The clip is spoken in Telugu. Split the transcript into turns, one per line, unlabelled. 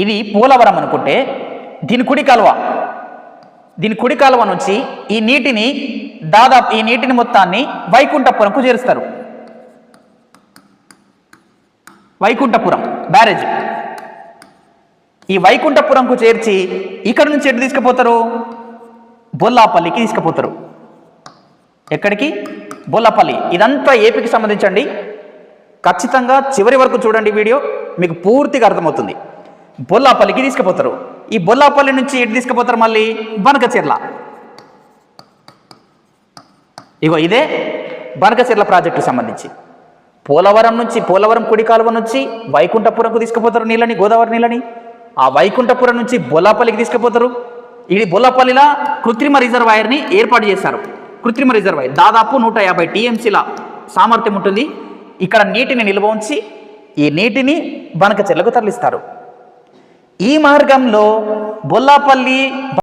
ఇది పోలవరం అనుకుంటే దీని కుడి కాలువ నుంచి ఈ నీటిని మొత్తాన్ని వైకుంఠపురంకు చేరుస్తారు. వైకుంఠపురం బ్యారేజ్. ఈ వైకుంఠపురంకు చేర్చి ఇక్కడ నుంచి ఎటు తీసుకుపోతారు? బొల్లాపల్లికి తీసుకుపోతారు. ఎక్కడికి? బొల్లాపల్లి. ఇదంతా ఏపీకి సంబంధించండి. ఖచ్చితంగా చివరి వరకు చూడండి వీడియో, మీకు పూర్తిగా అర్థమవుతుంది. బొల్లాపల్లికి తీసుకుపోతారు. ఈ బొల్లాపల్లి నుంచి ఎటు తీసుకుపోతారు? మళ్ళీ బనకచెర్ల. ఇగో ఇదే బనకచెర్ల ప్రాజెక్టుకు సంబంధించి పోలవరం కుడి కాలువ నుంచి వైకుంఠపురంకు తీసుకుపోతారు నీళ్ళని, గోదావరి నీళ్ళని. ఆ వైకుంఠపురం నుంచి బొల్లాపల్లికి తీసుకుపోతారు. ఇది బొల్లాపల్లిలా కృత్రిమ రిజర్వాయర్ని ఏర్పాటు చేశారు. కృత్రిమ రిజర్వాయర్ దాదాపు 150 టీఎంసీల సామర్థ్యం ఉంటుంది. ఇక్కడ నీటిని నిల్వ ఉంచి ఈ నీటిని బనకచెర్లకు తరలిస్తారు. ఈ మార్గంలో బొల్లాపల్లి